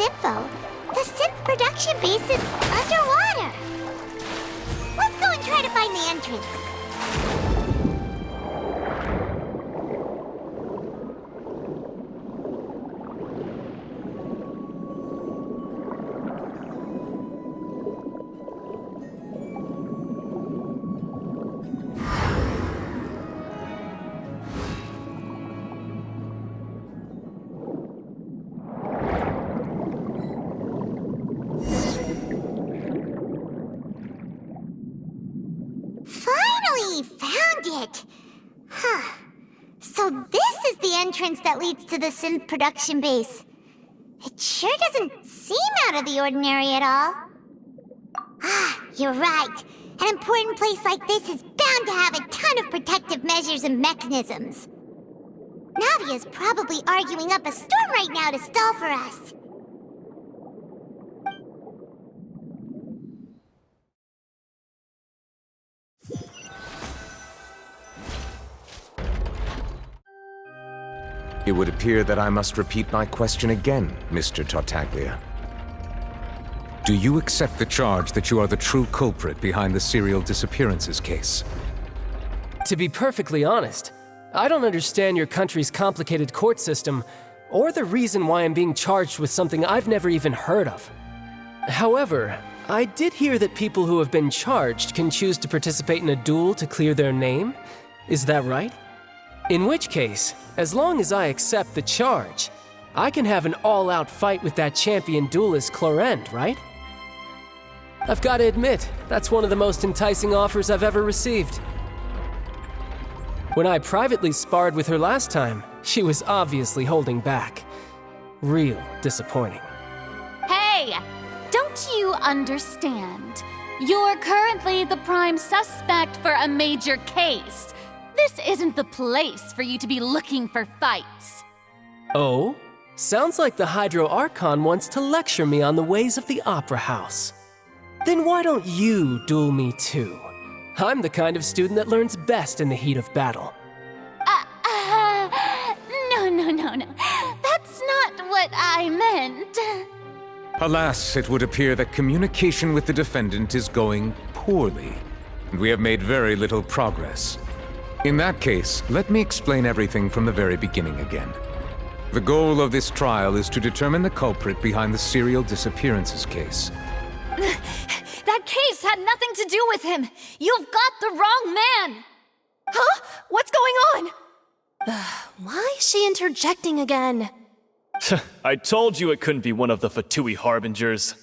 info, the synth production base is underwater. Let's go and try to find the entrance. Finally found it! Huh. So this is the entrance that leads to the synth production base. It sure doesn't seem out of the ordinary at all. Ah, you're right. An important place like this is bound to have a ton of protective measures and mechanisms. Navia's probably arguing up a storm right now to stall for us. It would appear that I must repeat my question again, Mr. Tartaglia. Do you accept the charge that you are the true culprit behind the serial disappearances case? To be perfectly honest, I don't understand your country's complicated court system, or the reason why I'm being charged with something I've never even heard of. However, I did hear that people who have been charged can choose to participate in a duel to clear their name. Is that right? In which case, as long as I accept the charge, I can have an all-out fight with that champion duelist Clorend, right? I've got to admit, that's one of the most enticing offers I've ever received. When I privately sparred with her last time, she was obviously holding back. Real disappointing. Hey! Don't you understand? You're currently the prime suspect for a major case. This isn't the place for you to be looking for fights. Oh? Sounds like the Hydro Archon wants to lecture me on the ways of the Opera House. Then why don't you duel me too? I'm the kind of student that learns best in the heat of battle. No. That's not what I meant. Alas, it would appear that communication with the defendant is going poorly, and we have made very little progress. In that case, let me explain everything from the very beginning again. The goal of this trial is to determine the culprit behind the serial disappearances case. That case had nothing to do with him. You've got the wrong man. Huh? What's going on? Why is she interjecting again? I told you it couldn't be one of the Fatui Harbingers.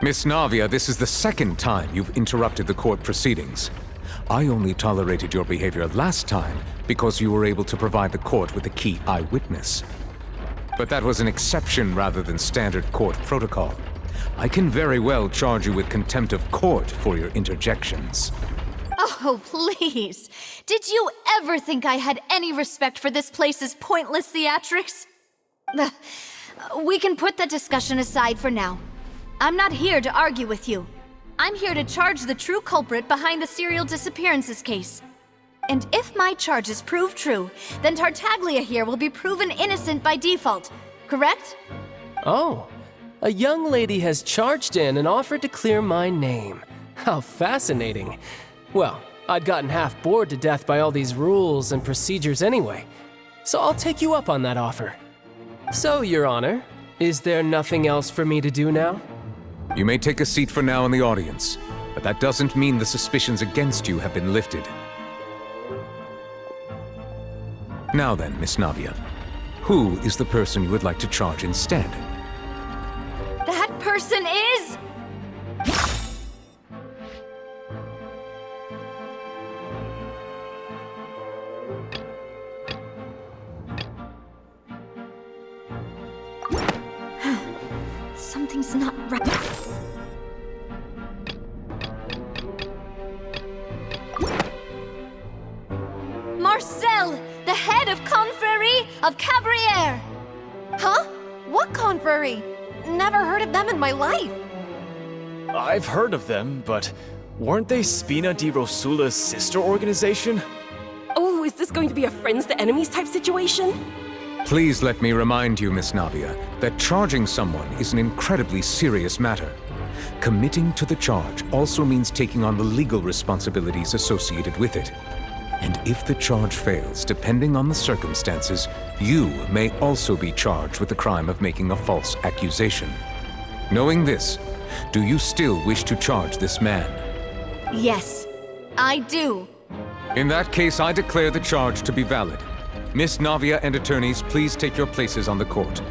Miss Navia, this is the second time you've interrupted the court proceedings. I only tolerated your behavior last time because you were able to provide the court with a key eyewitness. But that was an exception rather than standard court protocol. I can very well charge you with contempt of court for your interjections. Oh, please. Did you ever think I had any respect for this place's pointless theatrics? We can put that discussion aside for now. I'm not here to argue with you. I'm here to charge the true culprit behind the serial disappearances case. And if my charges prove true, then Tartaglia here will be proven innocent by default, correct? Oh, a young lady has charged in and offered to clear my name. How fascinating. Well, I'd gotten half bored to death by all these rules and procedures anyway, so I'll take you up on that offer. So, Your Honor, is there nothing else for me to do now? You may take a seat for now in the audience, but that doesn't mean the suspicions against you have been lifted. Now then, Miss Navia, who is the person you would like to charge instead? That person is... Something's not right. Marcel, the head of Confrérie of Cabrières! Huh? What confrérie? Never heard of them in my life. I've heard of them, but weren't they Spina di Rosula's sister organization? Oh, is this going to be a friends to enemies type situation? Please let me remind you, Miss Navia, that charging someone is an incredibly serious matter. Committing to the charge also means taking on the legal responsibilities associated with it. And if the charge fails, depending on the circumstances, you may also be charged with the crime of making a false accusation. Knowing this, do you still wish to charge this man? Yes, I do. In that case, I declare the charge to be valid. Miss Navia and attorneys, please take your places on the court.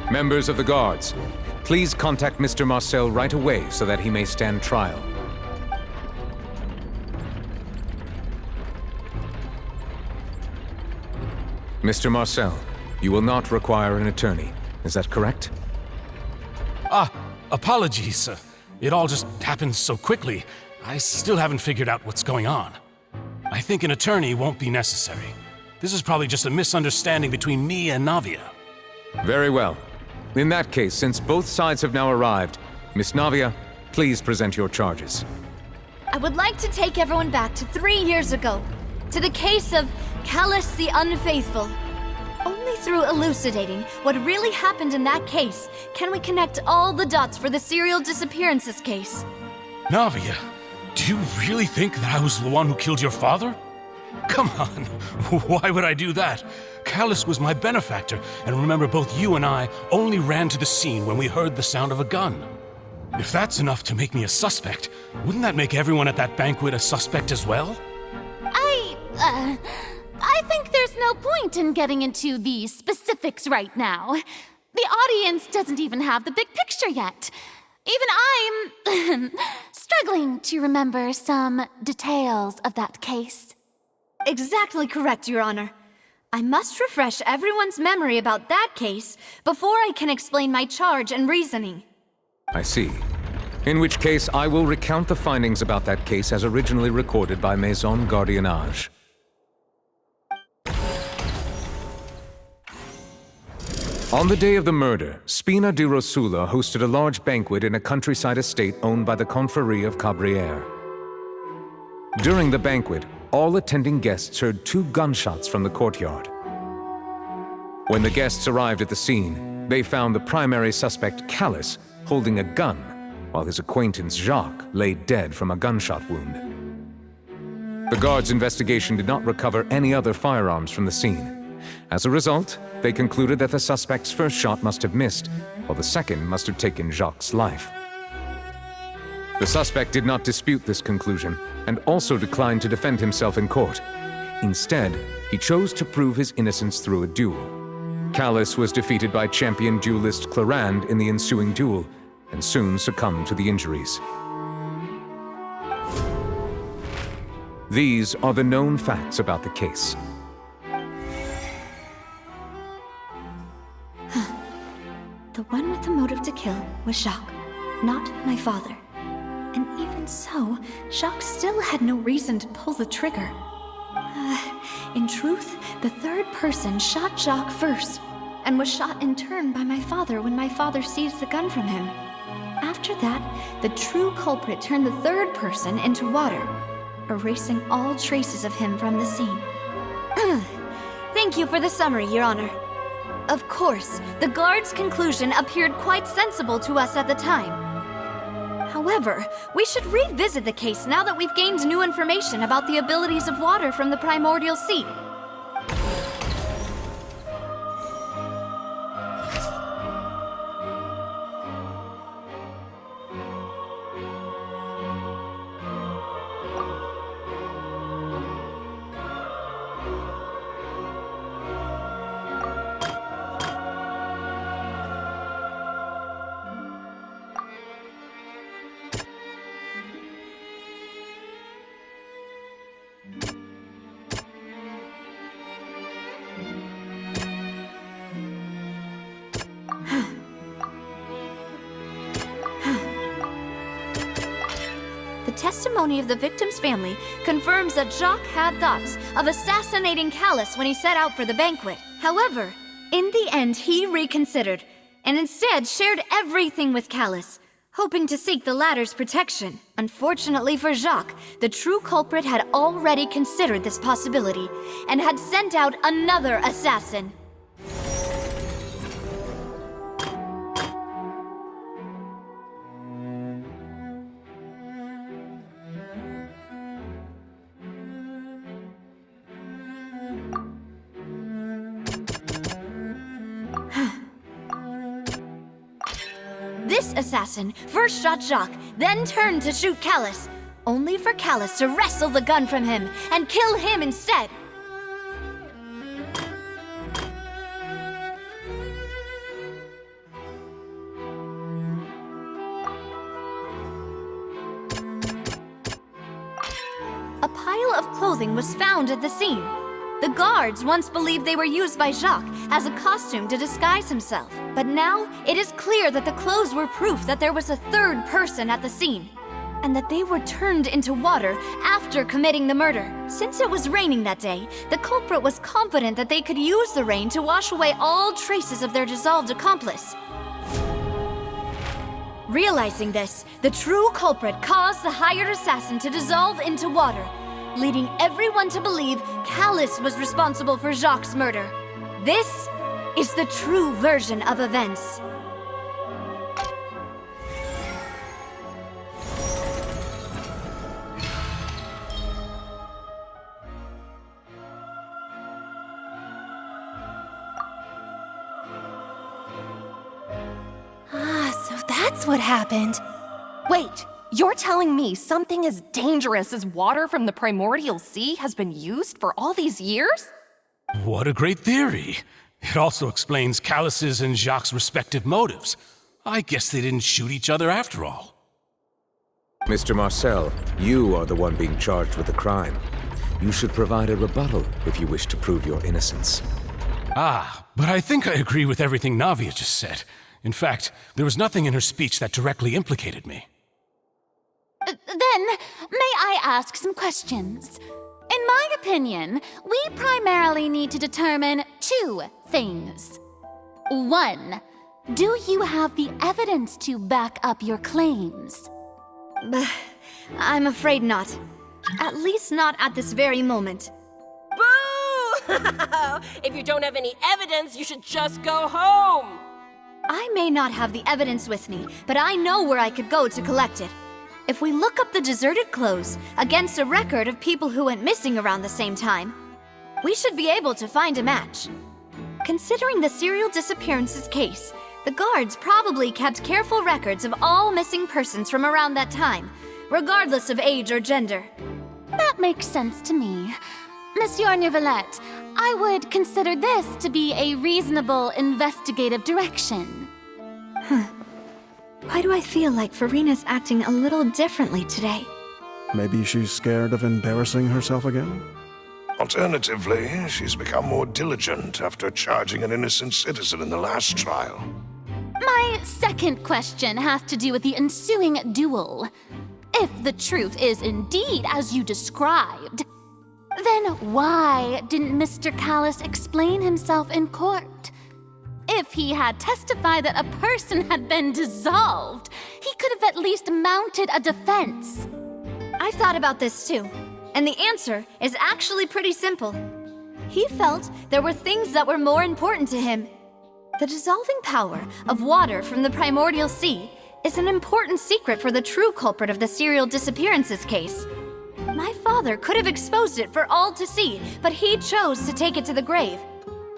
Members of the guards, please contact Mr. Marcel right away so that he may stand trial. Mr. Marcel, you will not require an attorney. Is that correct? Apologies. It all just happened so quickly. I still haven't figured out what's going on. I think an attorney won't be necessary. This is probably just a misunderstanding between me and Navia. Very well. In that case, since both sides have now arrived, Miss Navia, please present your charges. I would like to take everyone back to 3 years ago, to the case of Callus the Unfaithful. Only through elucidating what really happened in that case can we connect all the dots for the serial disappearances case. Navia, do you really think that I was the one who killed your father? Come on, why would I do that? Callus was my benefactor, and remember, both you and I only ran to the scene when we heard the sound of a gun. If that's enough to make me a suspect, wouldn't that make everyone at that banquet a suspect as well? I think there's no point in getting into the specifics right now. The audience doesn't even have the big picture yet. Even I'm struggling to remember some details of that case. Exactly correct, Your Honor. I must refresh everyone's memory about that case before I can explain my charge and reasoning. I see. In which case, I will recount the findings about that case as originally recorded by Maison Gardiennage. On the day of the murder, Spina di Rosula hosted a large banquet in a countryside estate owned by the Confrérie of Cabrières. During the banquet, all attending guests heard 2 gunshots from the courtyard. When the guests arrived at the scene, they found the primary suspect, Callus, holding a gun, while his acquaintance, Jacques, lay dead from a gunshot wound. The guards' investigation did not recover any other firearms from the scene. As a result, they concluded that the suspect's first shot must have missed, while the second must have taken Jacques' life. The suspect did not dispute this conclusion, and also declined to defend himself in court. Instead, he chose to prove his innocence through a duel. Callus was defeated by champion duelist Clarande in the ensuing duel, and soon succumbed to the injuries. These are the known facts about the case. The one with the motive to kill was Jacques, not my father. And even so, Jacques still had no reason to pull the trigger. In truth, the third person shot Jacques first, and was shot in turn by my father when my father seized the gun from him. After that, the true culprit turned the third person into water, erasing all traces of him from the scene. Thank you for the summary, Your Honor. Of course, the guard's conclusion appeared quite sensible to us at the time. However, we should revisit the case now that we've gained new information about the abilities of water from the primordial sea. The testimony of the victim's family confirms that Jacques had thoughts of assassinating Callus when he set out for the banquet. However, in the end, he reconsidered, and instead shared everything with Callus, hoping to seek the latter's protection. Unfortunately for Jacques, the true culprit had already considered this possibility and had sent out another assassin. This assassin first shot Jacques, then turned to shoot Callus, only for Callus to wrestle the gun from him and kill him instead. A pile of clothing was found at the scene. The guards once believed they were used by Jacques as a costume to disguise himself. But now, it is clear that the clothes were proof that there was a third person at the scene, and that they were turned into water after committing the murder. Since it was raining that day, the culprit was confident that they could use the rain to wash away all traces of their dissolved accomplice. Realizing this, the true culprit caused the hired assassin to dissolve into water, leading everyone to believe Callus was responsible for Jacques' murder. This is the true version of events. So that's what happened. Wait, you're telling me something as dangerous as water from the primordial sea has been used for all these years? What a great theory. It also explains Callus's and Jacques' respective motives. I guess they didn't shoot each other after all. Mr. Marcel, you are the one being charged with the crime. You should provide a rebuttal if you wish to prove your innocence. But I think I agree with everything Navia just said. In fact, there was nothing in her speech that directly implicated me. Then, may I ask some questions? In my opinion, we primarily need to determine two things. One, do you have the evidence to back up your claims? I'm afraid not. At least not at this very moment. Boo! If you don't have any evidence, you should just go home! I may not have the evidence with me, but I know where I could go to collect it. If we look up the deserted clothes against a record of people who went missing around the same time, we should be able to find a match. Considering the serial disappearances case, the guards probably kept careful records of all missing persons from around that time, regardless of age or gender. That makes sense to me. Monsieur Neuvillette, I would consider this to be a reasonable investigative direction. Why do I feel like Farina's acting a little differently today? Maybe she's scared of embarrassing herself again? Alternatively, she's become more diligent after charging an innocent citizen in the last trial. My second question has to do with the ensuing duel. If the truth is indeed as you described, then why didn't Mr. Callus explain himself in court? If he had testified that a person had been dissolved, he could have at least mounted a defense. I've thought about this too, and the answer is actually pretty simple. He felt there were things that were more important to him. The dissolving power of water from the primordial sea is an important secret for the true culprit of the serial disappearances case. My father could have exposed it for all to see, but he chose to take it to the grave.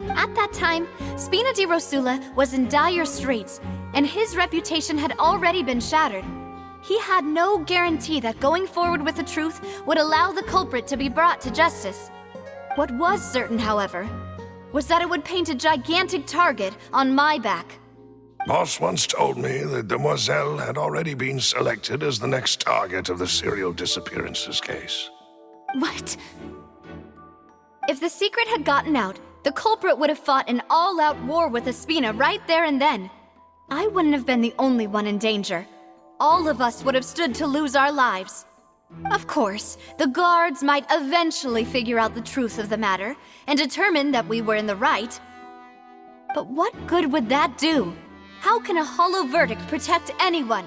At that time, Spina di Rosula was in dire straits, and his reputation had already been shattered. He had no guarantee that going forward with the truth would allow the culprit to be brought to justice. What was certain, however, was that it would paint a gigantic target on my back. Boss once told me that Demoiselle had already been selected as the next target of the serial disappearances case. What? If the secret had gotten out, the culprit would have fought an all-out war with Espina right there and then. I wouldn't have been the only one in danger. All of us would have stood to lose our lives. Of course, the guards might eventually figure out the truth of the matter and determine that we were in the right. But what good would that do? How can a hollow verdict protect anyone?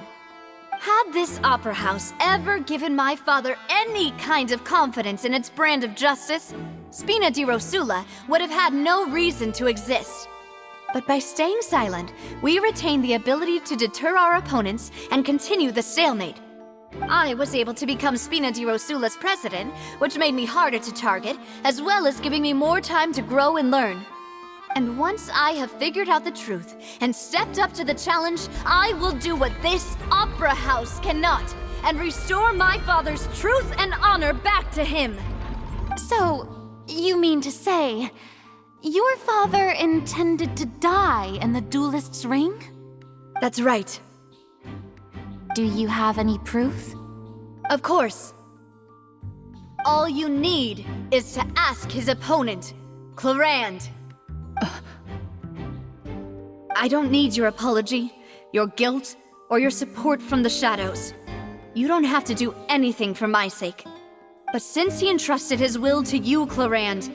Had this opera house ever given my father any kind of confidence in its brand of justice, Spina di Rosula would have had no reason to exist. But by staying silent, we retain the ability to deter our opponents and continue the stalemate. I was able to become Spina di Rosula's president, which made me harder to target, as well as giving me more time to grow and learn. And once I have figured out the truth and stepped up to the challenge, I will do what this opera house cannot, and restore my father's truth and honor back to him. So, you mean to say, your father intended to die in the duelist's ring? That's right. Do you have any proof? Of course. All you need is to ask his opponent, Clarand. I don't need your apology, your guilt, or your support from the shadows. You don't have to do anything for my sake. But since he entrusted his will to you, Clarand,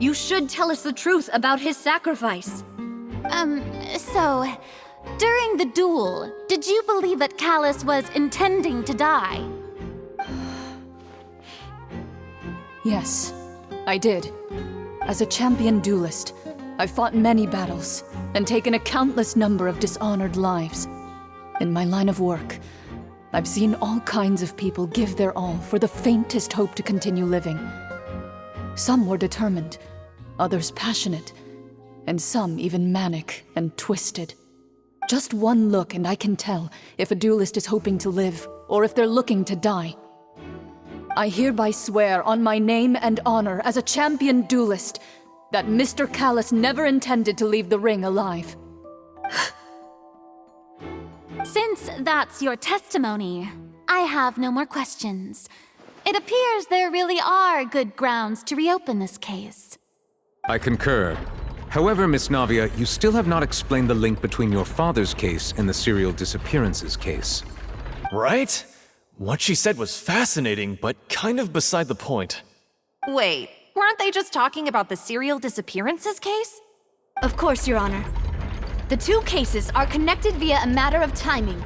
you should tell us the truth about his sacrifice. So, during the duel, did you believe that Callus was intending to die? Yes, I did. As a champion duelist, I've fought many battles and taken a countless number of dishonored lives. In my line of work, I've seen all kinds of people give their all for the faintest hope to continue living. Some were determined, others passionate, and some even manic and twisted. Just one look and I can tell if a duelist is hoping to live or if they're looking to die. I hereby swear on my name and honor as a champion duelist that Mr. Callus never intended to leave the ring alive. Since that's your testimony, I have no more questions. It appears there really are good grounds to reopen this case. I concur. However, Miss Navia, you still have not explained the link between your father's case and the serial disappearances case. Right? What she said was fascinating, but kind of beside the point. Wait, weren't they just talking about the serial disappearances case? Of course, Your Honor. The two cases are connected via a matter of timing.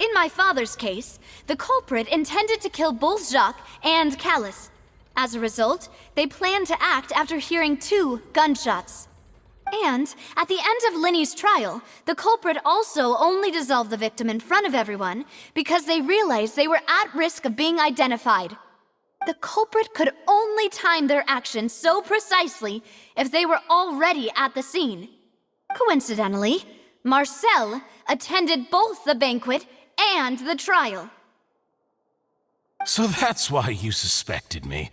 In my father's case, the culprit intended to kill both Jacques and Callus. As a result, they planned to act after hearing 2 gunshots. And at the end of Linny's trial, the culprit also only dissolved the victim in front of everyone because they realized they were at risk of being identified. The culprit could only time their actions so precisely if they were already at the scene. Coincidentally, Marcel attended both the banquet and the trial. So that's why you suspected me.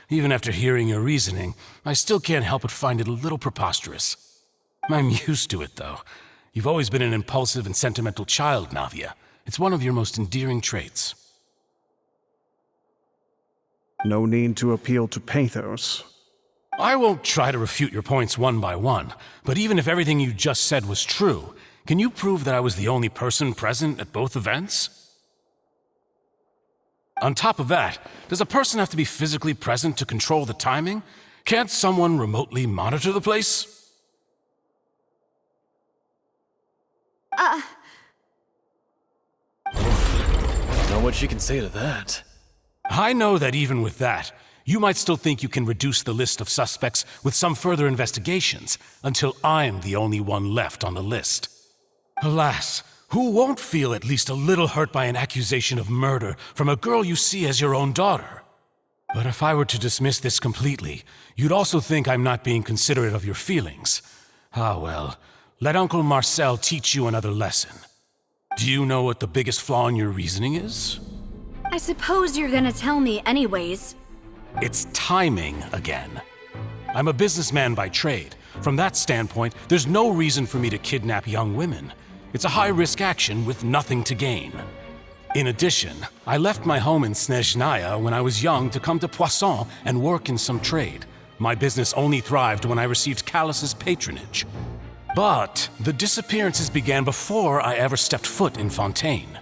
Even after hearing your reasoning, I still can't help but find it a little preposterous. I'm used to it, though. You've always been an impulsive and sentimental child, Navia. It's one of your most endearing traits. No need to appeal to pathos. I won't try to refute your points one by one, but even if everything you just said was true, can you prove that I was the only person present at both events? On top of that, does a person have to be physically present to control the timing? Can't someone remotely monitor the place? Know what she can say to that. I know that even with that, you might still think you can reduce the list of suspects with some further investigations until I'm the only one left on the list. Alas, who won't feel at least a little hurt by an accusation of murder from a girl you see as your own daughter? But if I were to dismiss this completely, you'd also think I'm not being considerate of your feelings. Ah well, let Uncle Marcel teach you another lesson. Do you know what the biggest flaw in your reasoning is? I suppose you're gonna tell me anyways. It's timing again. I'm a businessman by trade. From that standpoint, there's no reason for me to kidnap young women. It's a high-risk action with nothing to gain. In addition, I left my home in Snezhnaya when I was young to come to Poisson and work in some trade. My business only thrived when I received Callus's patronage. But the disappearances began before I ever stepped foot in Fontaine.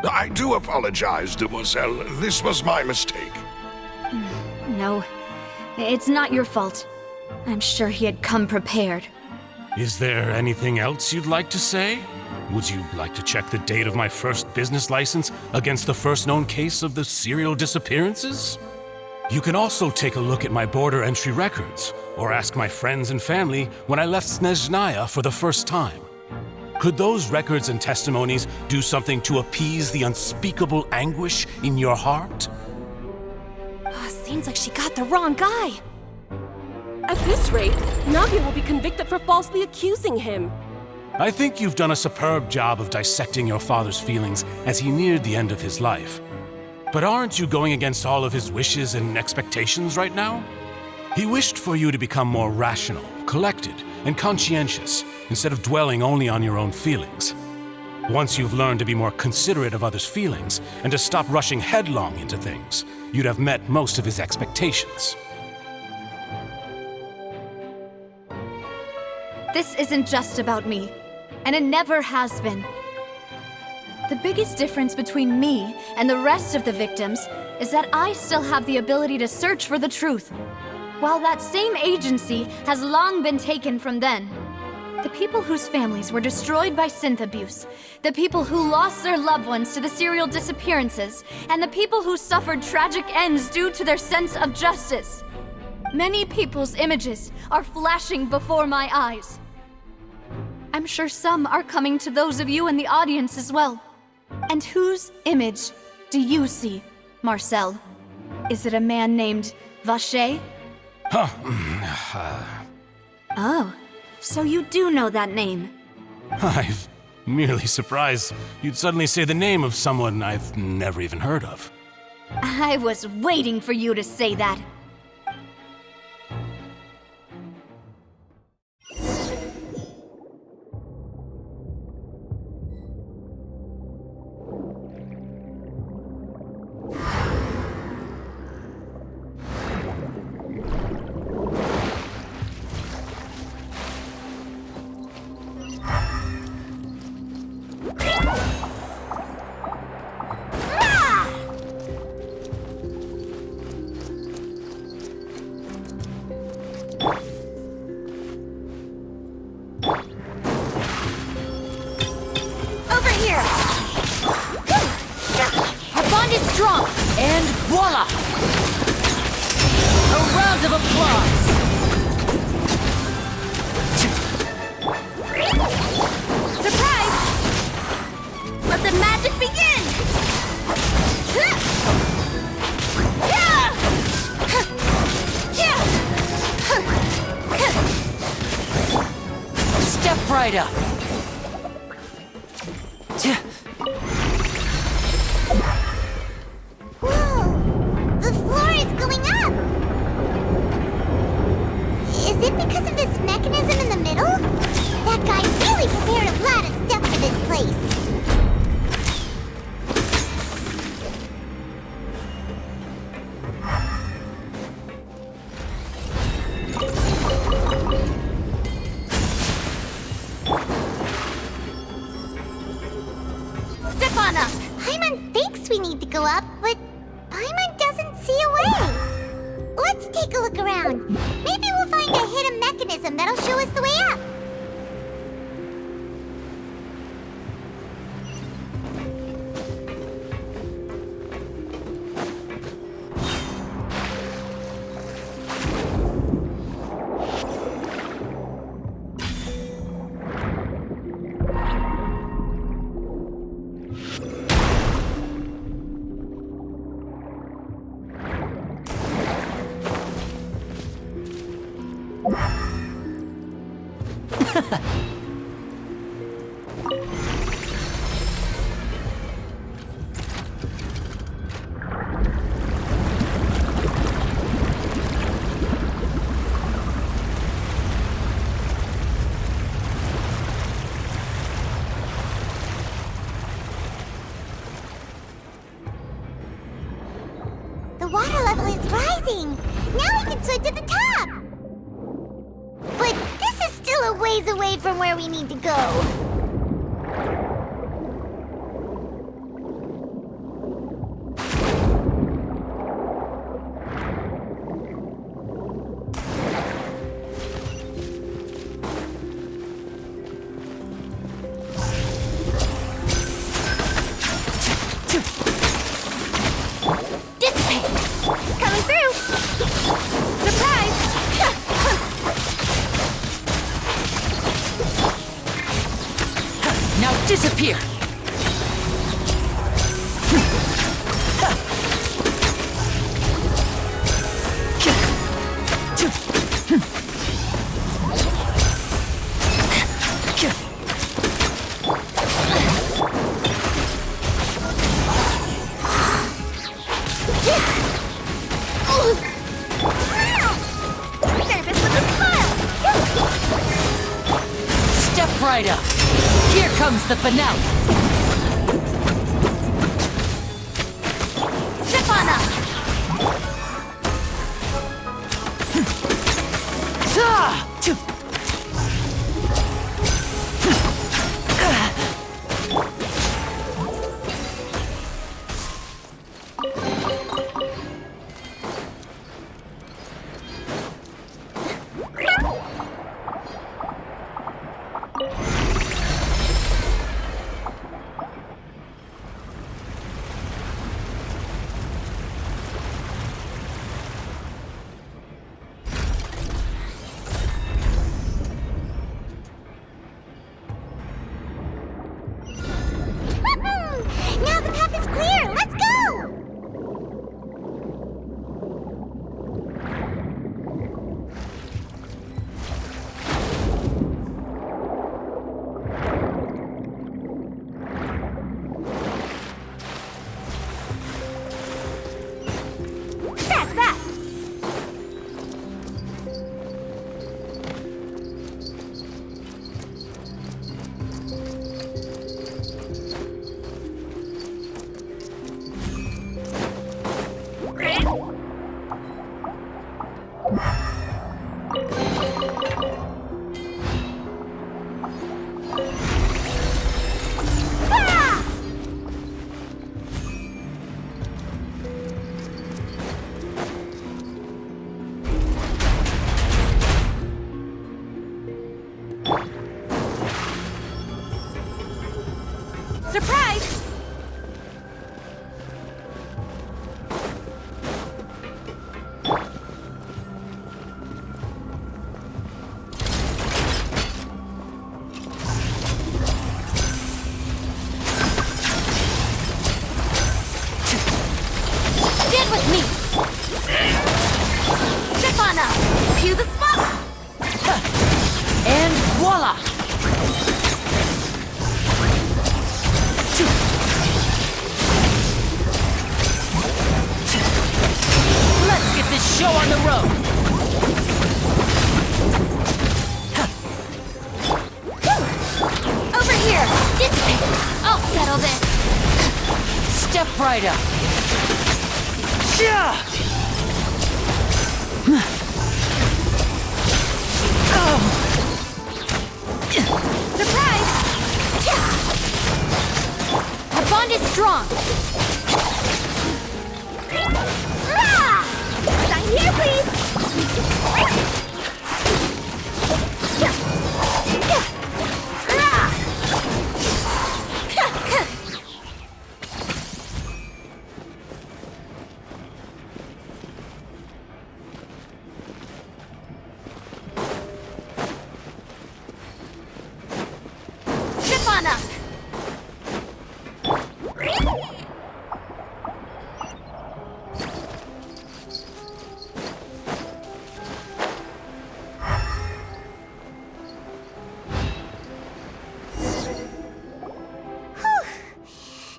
I do apologize, Demoiselle. This was my mistake. No, it's not your fault. I'm sure he had come prepared. Is there anything else you'd like to say? Would you like to check the date of my first business license against the first known case of the serial disappearances? You can also take a look at my border entry records, or ask my friends and family when I left Snezhnaya for the first time. Could those records and testimonies do something to appease the unspeakable anguish in your heart? Seems like she got the wrong guy. At this rate, Navia will be convicted for falsely accusing him. I think you've done a superb job of dissecting your father's feelings as he neared the end of his life. But aren't you going against all of his wishes and expectations right now? He wished for you to become more rational, collected, and conscientious, instead of dwelling only on your own feelings. Once you've learned to be more considerate of others' feelings, and to stop rushing headlong into things, you'd have met most of his expectations. This isn't just about me, and it never has been. The biggest difference between me and the rest of the victims is that I still have the ability to search for the truth, while that same agency has long been taken from them. The people whose families were destroyed by synth abuse, the people who lost their loved ones to the serial disappearances, and the people who suffered tragic ends due to their sense of justice. Many people's images are flashing before my eyes. I'm sure some are coming to those of you in the audience as well. And whose image do you see, Marcel? Is it a man named Vacher? Oh, so you do know that name. I'm merely surprised you'd suddenly say the name of someone I've never even heard of. I was waiting for you to say that. And voila! A round of applause! Surprise! Let the magic begin! Step right up! The floor is going up! Is it because of this mechanism in the middle? That guy really prepared a lot of stuff for this place. Step on up! Paimon thinks we need to go up, but Paimon doesn't see a way. Let's take a look around. Maybe we'll find a hidden mechanism that'll show us the way up. The water level is rising! Now we can swim to the top! But this is still a ways away from where we need to go. Now disappear! Step right up. Here comes the finale. Step on up! Now the path is clear! Let's go! That's that! Surprise! Stand with me! Step on up! Cue the spot! And voila! Let's get this show on the road! Over here! Dissipate! I'll settle this! Step right up! Surprise! Our bond is strong! Sign here, please! Step on up!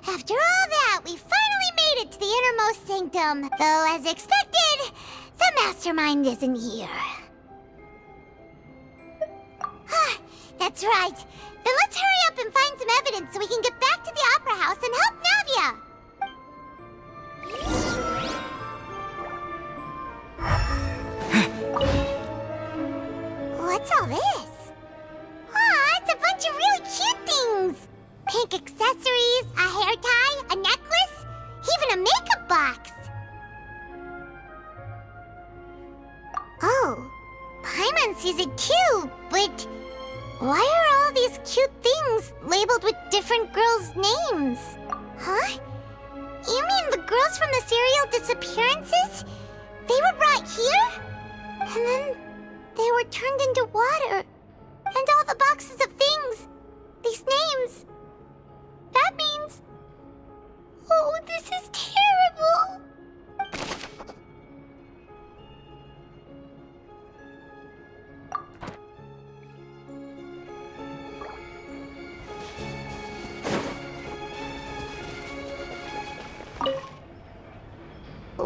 After all that, we finally made it to the innermost sanctum. Though, as expected, the mastermind isn't here. That's right. Then let's hurry up and find some evidence so we can get back to the Opera House and help Navia. What's all this? It's a bunch of really cute things. Pink accessories, a hair tie, a necklace, even a makeup box. Oh, Paimon sees it too, but why are all these cute things labeled with different girls' names? Huh? You mean the girls from the serial disappearances? They were brought here? And then they were turned into water. And all the boxes of things, these names,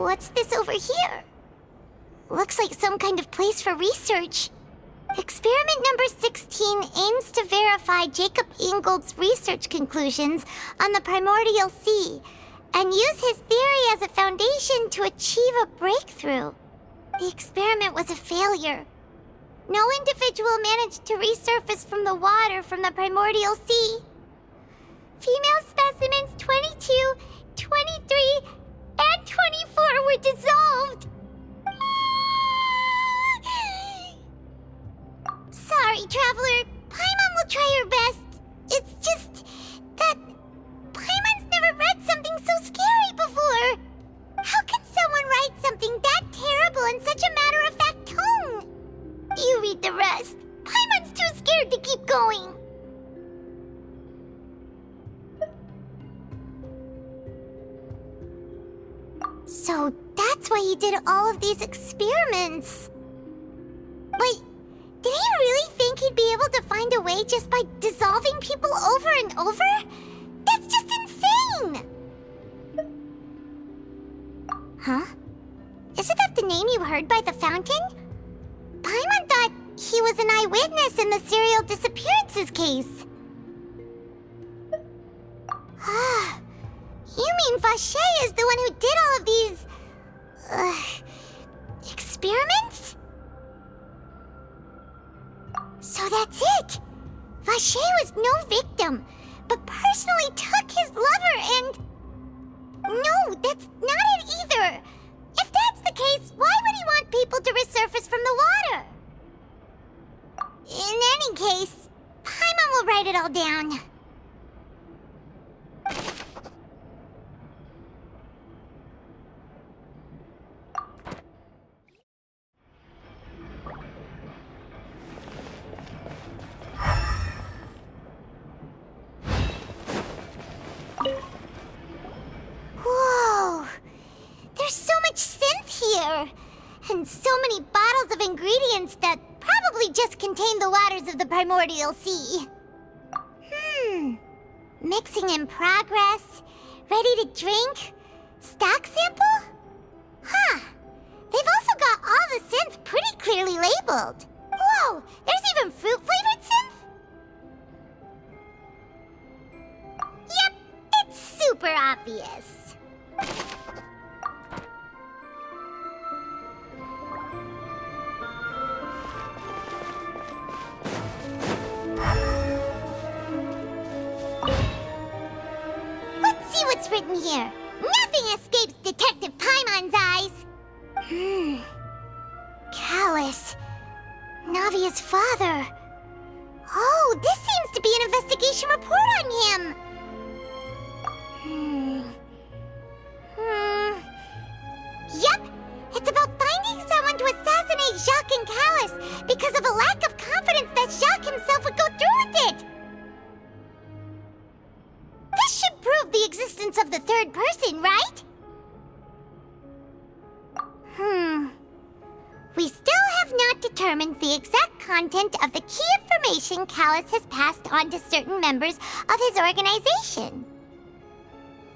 What's this over here? Looks like some kind of place for research. Experiment number 16 aims to verify Jacob Ingold's research conclusions on the primordial sea and use his theory as a foundation to achieve a breakthrough. The experiment was a failure. No individual managed to resurface from the water from the primordial sea. Female specimens 22, 23, and 24 were dissolved. Sorry, Traveler. Paimon will try her best. It's just that Paimon's never read something so scary before. How can someone write something that terrible in such a matter-of-fact tone? You read the rest. Paimon's too scared to keep going. So that's why he did all of these experiments. Wait, did he really think he'd be able to find a way just by dissolving people over and over? That's just insane! Huh? Isn't that the name you heard by the fountain? Paimon thought he was an eyewitness in the serial disappearances case. You mean Vache is the one who did all of these... experiments? So that's it! Vache was no victim, but personally took his lover and... No, that's not it either! If that's the case, why would he want people to resurface from the water? In any case, Paimon will write it all down. Whoa! There's so much synth here! And so many bottles of ingredients that probably just contain the waters of the primordial sea. Mixing in progress, ready to drink, stock sample? Huh. They've also got all the synth pretty clearly labeled. Whoa, there's even fruit-flavored synth? Yep, it's super obvious. Let's see what's written here. Nothing escapes Detective Paimon's eyes. Callus. Navia's father. Oh, this seems to be an investigation report on him. Yep, it's about finding someone to assassinate Jacques and Callus because of a lack of confidence that Jacques himself would go through with it. This should prove the existence of the third person, right? We still have not determined the exact content of the key information Callus has passed on to certain members of his organization.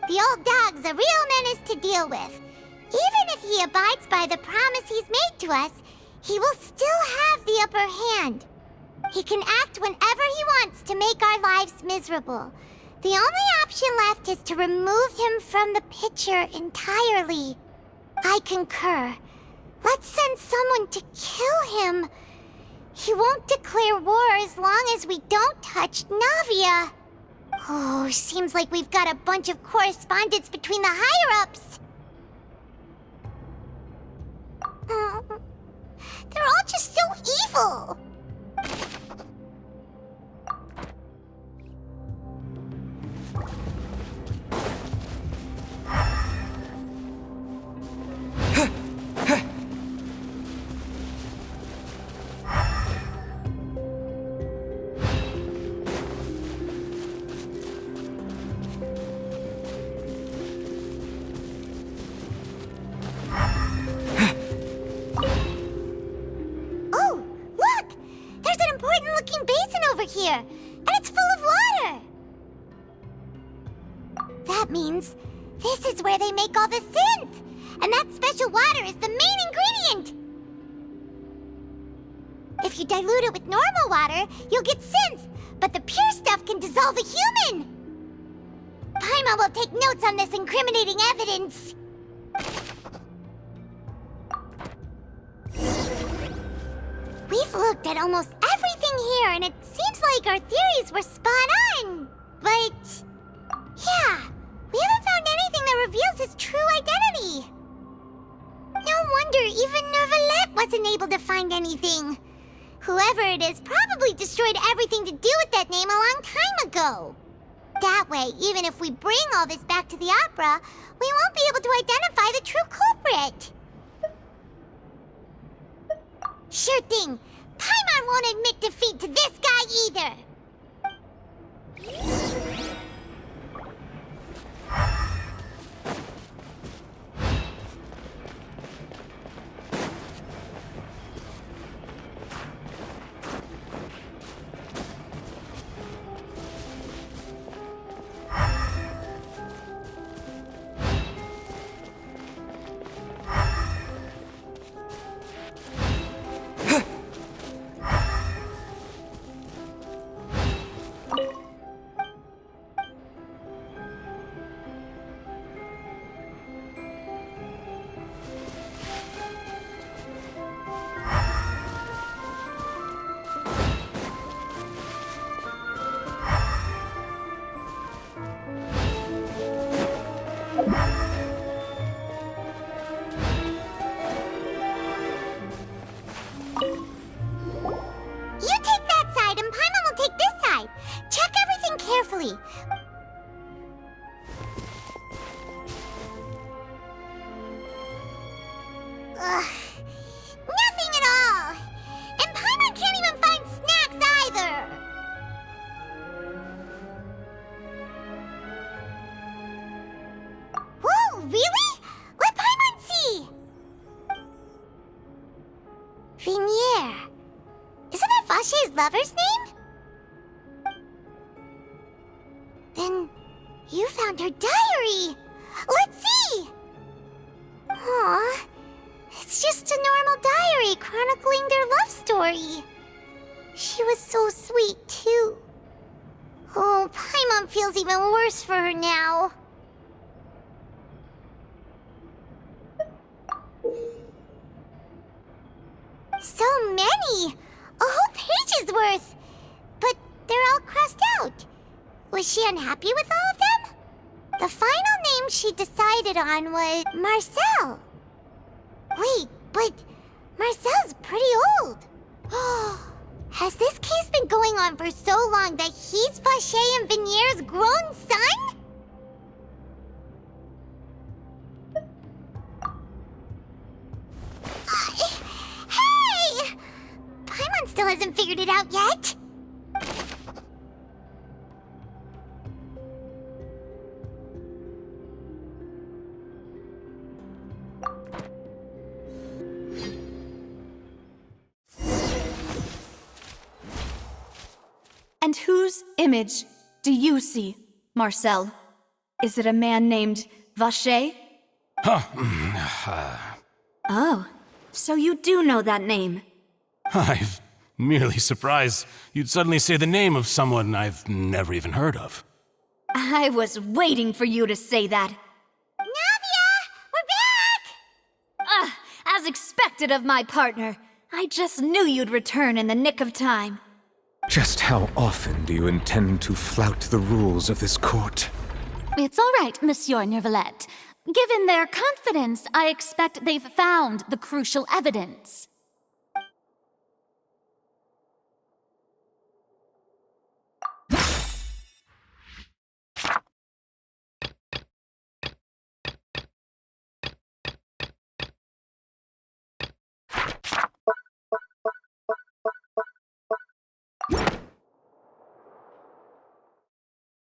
The old dog's a real menace to deal with. Even if he abides by the promise he's made to us, he will still have the upper hand. He can act whenever he wants to make our lives miserable. The only option left is to remove him from the picture entirely. I concur. Let's send someone to kill him. He won't declare war as long as we don't touch Navia. Oh, seems like we've got a bunch of correspondence between the higher-ups. They're all just so evil. Here, and it's full of water. That means this is where they make all the synth, and that special water is the main ingredient. If you dilute it with normal water, you'll get synth, but the pure stuff can dissolve a human. Paimon will take notes on this incriminating evidence. We've looked at almost everything here, and it seems like our theories were spot on. But yeah, we haven't found anything that reveals his true identity. No wonder even Neuvillette wasn't able to find anything. Whoever it is probably destroyed everything to do with that name a long time ago. That way, even if we bring all this back to the opera, we won't be able to identify the true culprit. Sure thing. Paimon won't admit defeat to this guy either. Nothing at all! And Paimon can't even find snacks either! Whoa, really? Let Paimon see! Vignier. Isn't that Vache's lover's name? Then you found her diary! Let's see! Aww. It's just a normal diary chronicling their love story. She was so sweet, too. Oh, Paimon feels even worse for her now. So many! A whole page's worth! But they're all crossed out. Was she unhappy with all of them? The final name she decided on was Marcel. Wait, but Marcel's pretty old. Has this case been going on for so long that he's Vache and Vignier's grown son? Hey! Paimon still hasn't figured it out yet. And whose image do you see, Marcel? Is it a man named Vache? Oh, so you do know that name. I'm merely surprised you'd suddenly say the name of someone I've never even heard of. I was waiting for you to say that. Navia! We're back! As expected of my partner. I just knew you'd return in the nick of time. Just how often do you intend to flout the rules of this court? It's all right, Monsieur Neuvillette. Given their confidence, I expect they've found the crucial evidence.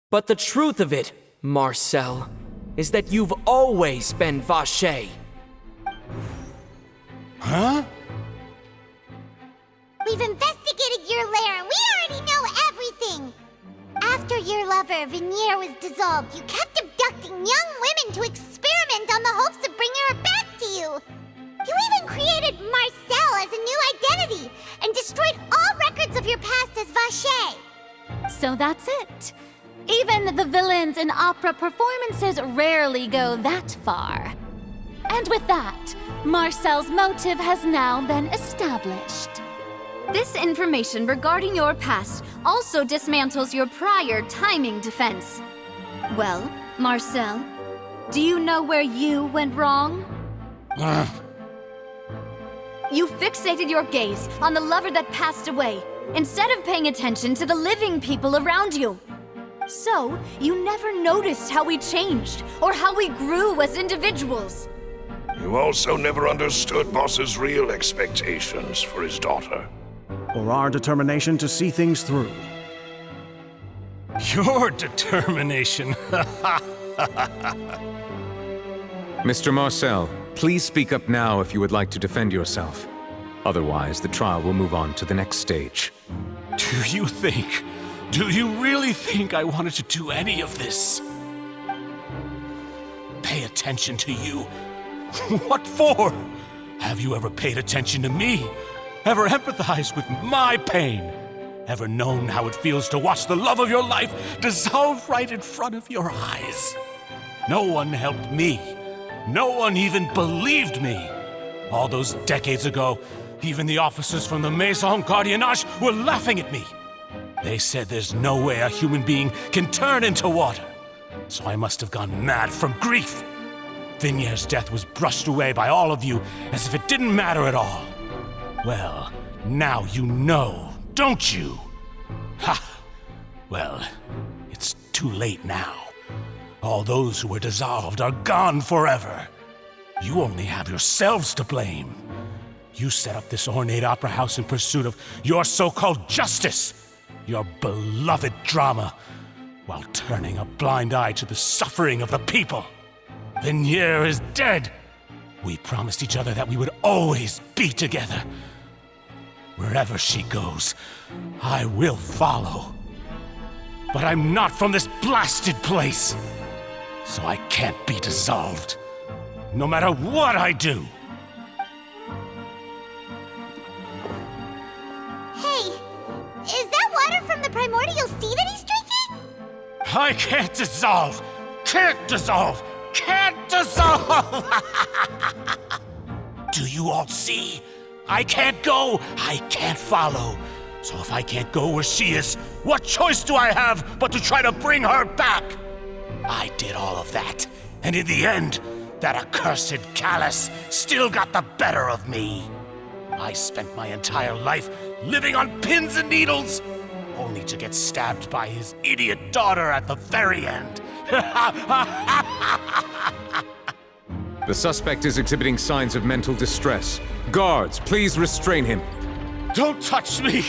But the truth of it, Marcel, is that you've always been Vache. Huh? We've investigated your lair and we already know everything! After your lover, Vignier, was dissolved, you kept abducting young women to experiment experiment on the hopes of bringing her back to you. You even created Marcel as a new identity and destroyed all records of your past as Vache. So that's it. Even the villains in opera performances rarely go that far. And with that, Marcel's motive has now been established. This information regarding your past also dismantles your prior timing defense. Well, Marcel, do you know where you went wrong? You fixated your gaze on the lover that passed away, instead of paying attention to the living people around you. So, you never noticed how we changed, or how we grew as individuals. You also never understood Boss's real expectations for his daughter. Or our determination to see things through. Your determination. Mr. Marcel, please speak up now if you would like to defend yourself. Otherwise, the trial will move on to the next stage. Do you really think I wanted to do any of this? Pay attention to you? What for? Have you ever paid attention to me? Ever empathized with my pain? Ever known how it feels to watch the love of your life dissolve right in front of your eyes? No one helped me. No one even believed me. All those decades ago, even the officers from the Maison Gardiennage were laughing at me. They said there's no way a human being can turn into water. So I must have gone mad from grief. Vigniere's death was brushed away by all of you as if it didn't matter at all. Well, now you know, don't you? Ha! Well, it's too late now. All those who were dissolved are gone forever. You only have yourselves to blame. You set up this ornate opera house in pursuit of your so-called justice, your beloved drama, while turning a blind eye to the suffering of the people. Vigniere is dead. We promised each other that we would always be together. Wherever she goes, I will follow. But I'm not from this blasted place, so I can't be dissolved, no matter what I do. Hey, is that water from the primordial sea that he's drinking? I can't dissolve! Can't dissolve! Can't dissolve! Do you all see? I can't go! I can't follow! So if I can't go where she is, what choice do I have but to try to bring her back? I did all of that, and in the end, that accursed Callus still got the better of me. I spent my entire life living on pins and needles, only to get stabbed by his idiot daughter at the very end. The suspect is exhibiting signs of mental distress. Guards, please restrain him. Don't touch me!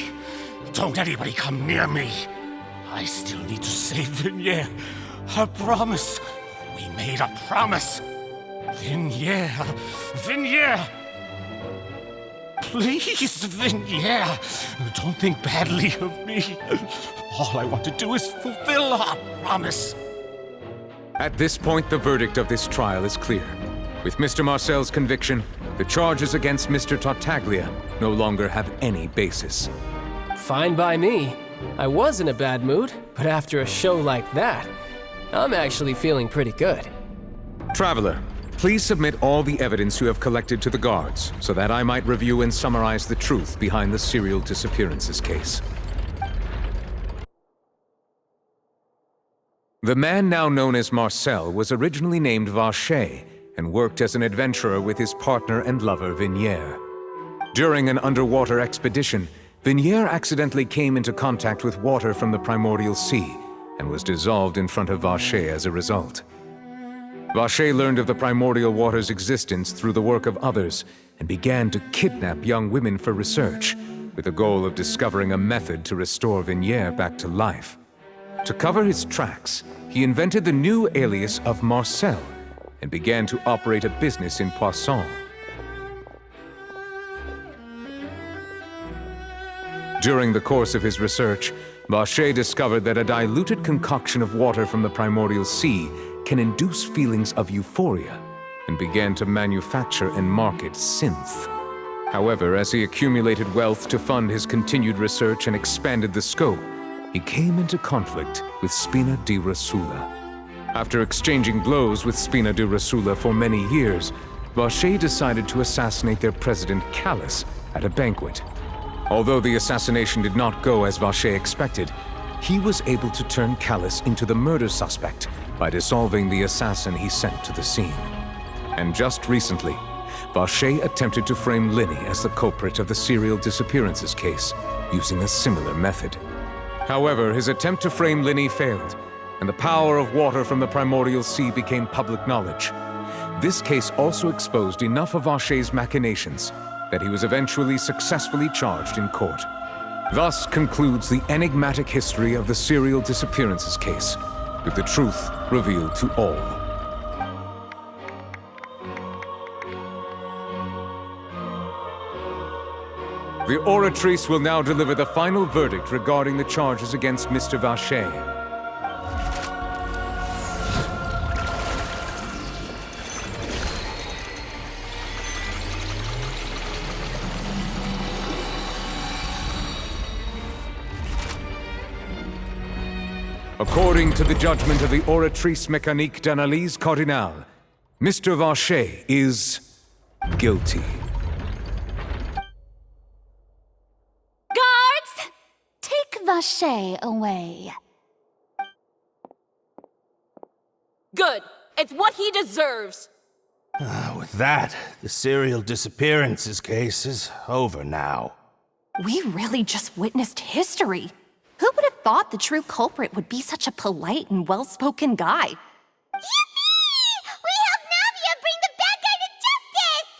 Don't anybody come near me! I still need to save Vigniere. A promise. We made a promise. Vigniere. Vigniere! Please, Vigniere, don't think badly of me. All I want to do is fulfill our promise. At this point, the verdict of this trial is clear. With Mr. Marcel's conviction, the charges against Mr. Tartaglia no longer have any basis. Fine by me. I was in a bad mood, but after a show like that, I'm actually feeling pretty good. Traveler, please submit all the evidence you have collected to the guards, so that I might review and summarize the truth behind the serial disappearances case. The man now known as Marcel was originally named Vache and worked as an adventurer with his partner and lover Vigniere. During an underwater expedition, Vigniere accidentally came into contact with water from the primordial sea and was dissolved in front of Vache as a result. Vache learned of the primordial water's existence through the work of others and began to kidnap young women for research, with the goal of discovering a method to restore Vigniere back to life. To cover his tracks, he invented the new alias of Marcel and began to operate a business in Poisson. During the course of his research, Vache discovered that a diluted concoction of water from the primordial sea can induce feelings of euphoria, and began to manufacture and market synth. However, as he accumulated wealth to fund his continued research and expanded the scope, he came into conflict with Spina di Rasula. After exchanging blows with Spina di Rasula for many years, Vache decided to assassinate their president Callus at a banquet. Although the assassination did not go as Vache expected, he was able to turn Callus into the murder suspect by dissolving the assassin he sent to the scene. And just recently, Vache attempted to frame Linny as the culprit of the serial disappearances case, using a similar method. However, his attempt to frame Linny failed, and the power of water from the primordial sea became public knowledge. This case also exposed enough of Vache's machinations that he was eventually successfully charged in court. Thus concludes the enigmatic history of the serial disappearances case, with the truth revealed to all. The Oratrice will now deliver the final verdict regarding the charges against Mr. Vache. According to the judgment of the Oratrice Mécanique d'Analyse Cardinale, Mr. Vache is guilty. Guards! Take Vache away. Good. It's what he deserves. With that, the serial disappearances case is over now. We really just witnessed history. Who would have thought the true culprit would be such a polite and well-spoken guy? Yippee! We helped Navia bring the bad guy to justice!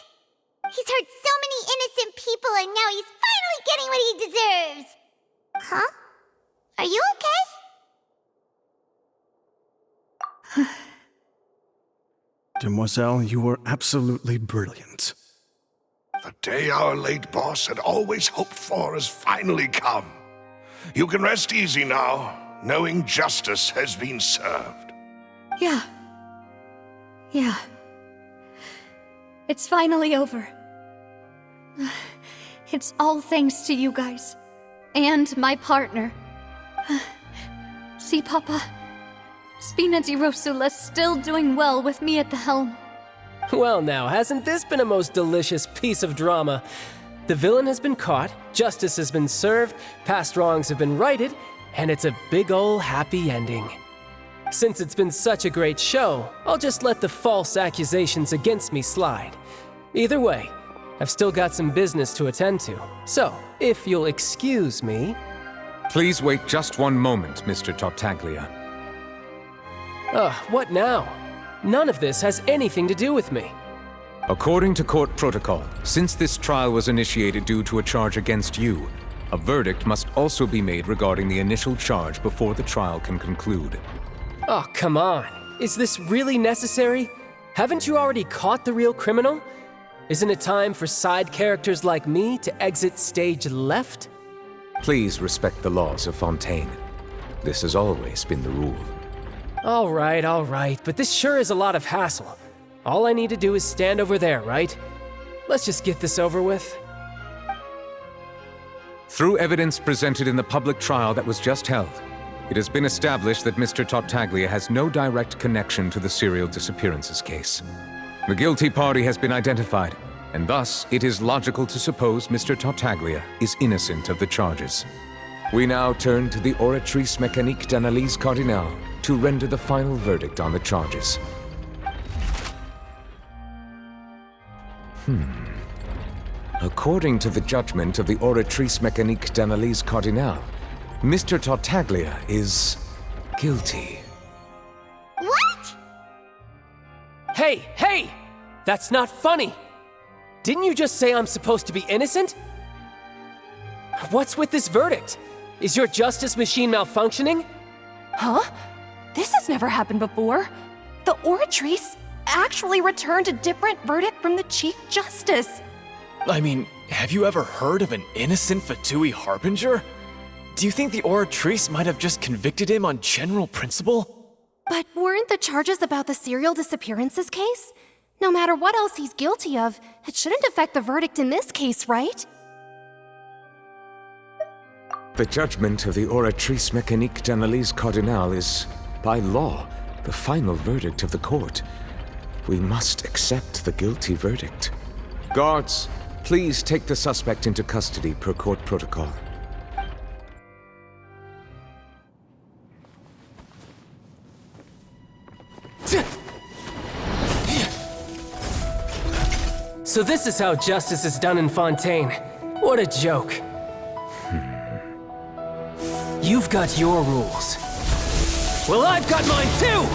He's hurt so many innocent people and now he's finally getting what he deserves! Huh? Are you okay? Demoiselle, you were absolutely brilliant. The day our late boss had always hoped for has finally come. You can rest easy now, knowing justice has been served. Yeah. It's finally over. It's all thanks to you guys. And my partner. See, Papa? Spina di Rasula's still doing well with me at the helm. Well now, hasn't this been a most delicious piece of drama? The villain has been caught, justice has been served, past wrongs have been righted, and it's a big ol' happy ending. Since it's been such a great show, I'll just let the false accusations against me slide. Either way, I've still got some business to attend to, so if you'll excuse me... Please wait just one moment, Mr. Tartaglia. What now? None of this has anything to do with me. According to court protocol, since this trial was initiated due to a charge against you, a verdict must also be made regarding the initial charge before the trial can conclude. Oh, come on. Is this really necessary? Haven't you already caught the real criminal? Isn't it time for side characters like me to exit stage left? Please respect the laws of Fontaine. This has always been the rule. All right, but this sure is a lot of hassle. All I need to do is stand over there, right? Let's just get this over with. Through evidence presented in the public trial that was just held, it has been established that Mr. Tartaglia has no direct connection to the serial disappearances case. The guilty party has been identified, and thus it is logical to suppose Mr. Tartaglia is innocent of the charges. We now turn to the Oratrice Mécanique d'Analyse Cardinale to render the final verdict on the charges. According to the judgment of the Oratrice Mécanique d'Analyse Cardinale, Mr. Tartaglia is guilty. What? Hey! That's not funny! Didn't you just say I'm supposed to be innocent? What's with this verdict? Is your justice machine malfunctioning? Huh? This has never happened before. The Oratrice actually returned a different verdict from the Chief Justice. I mean, have you ever heard of an innocent Fatui Harbinger? Do you think the Oratrice might have just convicted him on general principle? But weren't the charges about the serial disappearances case? No matter what else he's guilty of, it shouldn't affect the verdict in this case, right? The judgment of the Oratrice Mécanique d'Analyse Cardinal is, by law, the final verdict of the court. We must accept the guilty verdict. Guards, please take the suspect into custody per court protocol. So this is how justice is done in Fontaine. What a joke. You've got your rules. Well, I've got mine too!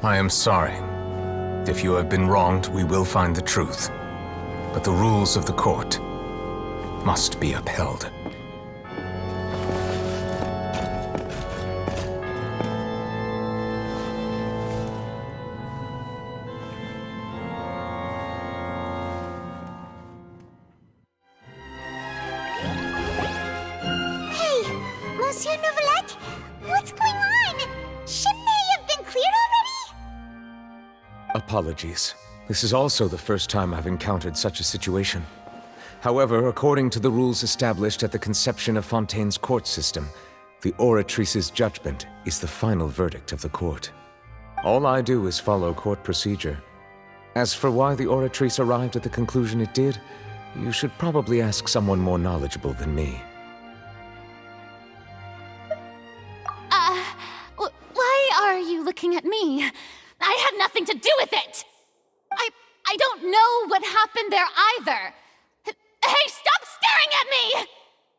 I am sorry. If you have been wronged, we will find the truth. But the rules of the court must be upheld. Hey, Monsieur Nouvelette, what's going on? Shouldn't they have been cleared already? Apologies. This is also the first time I've encountered such a situation. However, according to the rules established at the conception of Fontaine's court system, the Oratrice's judgment is the final verdict of the court. All I do is follow court procedure. As for why the Oratrice arrived at the conclusion it did, you should probably ask someone more knowledgeable than me. Why are you looking at me? I had nothing to do with it! I don't know what happened there either! Hey, stop staring at me!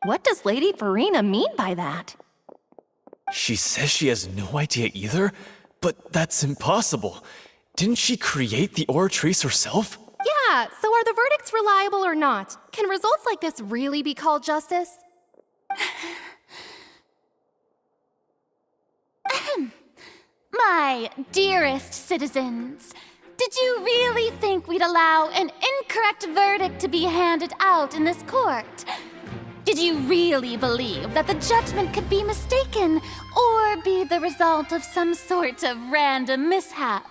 What does Lady Verena mean by that? She says she has no idea either? But that's impossible. Didn't she create the Oratrice herself? Yeah, so are the verdicts reliable or not? Can results like this really be called justice? My dearest citizens, did you really think we'd allow an incorrect verdict to be handed out in this court? Did you really believe that the judgment could be mistaken or be the result of some sort of random mishap?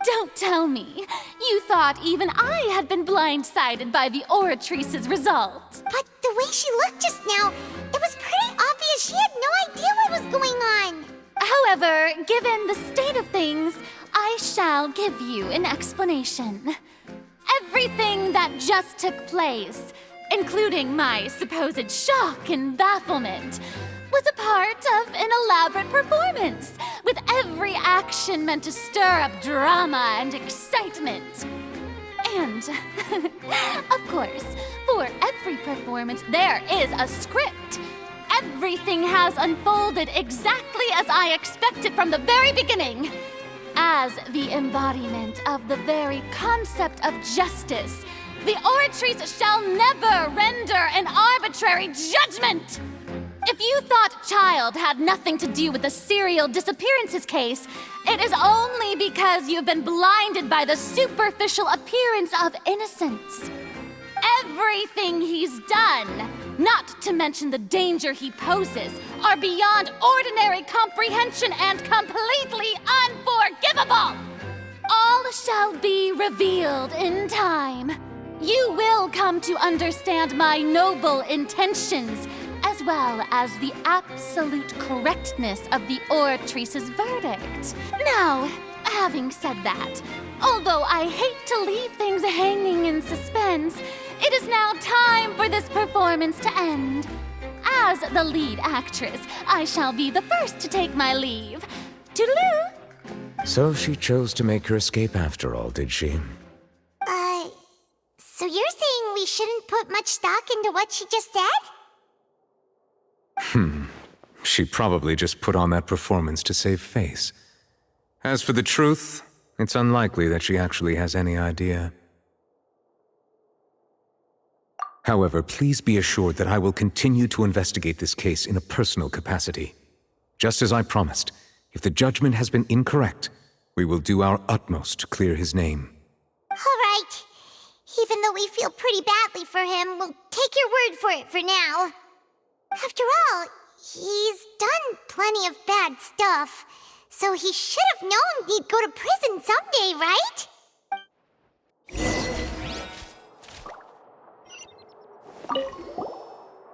Don't tell me. You thought even I had been blindsided by the Oratrice's result. But the way she looked just now, it was pretty obvious she had no idea what was going on. However, given the state of things, I shall give you an explanation. Everything that just took place, including my supposed shock and bafflement, was a part of an elaborate performance, with every action meant to stir up drama and excitement. And, of course, for every performance, there is a script. Everything has unfolded exactly as I expected from the very beginning. As the embodiment of the very concept of justice, the Oratrice shall never render an arbitrary judgment! If you thought Child had nothing to do with the serial disappearances case, it is only because you've been blinded by the superficial appearance of innocence. Everything he's done, not to mention the danger he poses, are beyond ordinary comprehension and completely unforgivable! All shall be revealed in time. You will come to understand my noble intentions, as well as the absolute correctness of the Oratrice's verdict. Now, having said that, although I hate to leave things hanging in suspense, it is now time for this performance to end. As the lead actress, I shall be the first to take my leave. Toodaloo! So she chose to make her escape after all, did she? So you're saying we shouldn't put much stock into what she just said? She probably just put on that performance to save face. As for the truth, it's unlikely that she actually has any idea. However, please be assured that I will continue to investigate this case in a personal capacity. Just as I promised, if the judgment has been incorrect, we will do our utmost to clear his name. All right. Even though we feel pretty badly for him, we'll take your word for it for now. After all, he's done plenty of bad stuff, so he should have known he'd go to prison someday, right?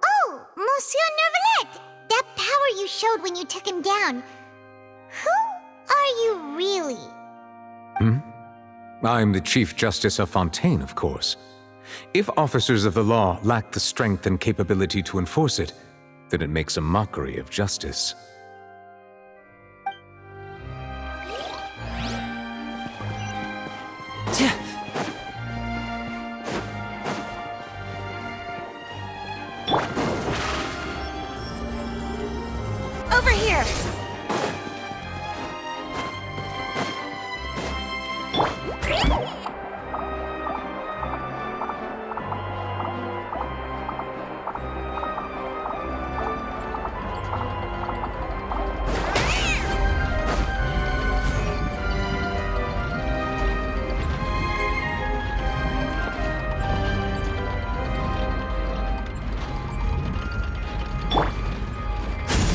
Oh, Monsieur Neuvillette! That power you showed when you took him down. Who are you really? I'm the Chief Justice of Fontaine, of course. If officers of the law lack the strength and capability to enforce it, then it makes a mockery of justice. Over here!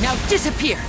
Now disappear!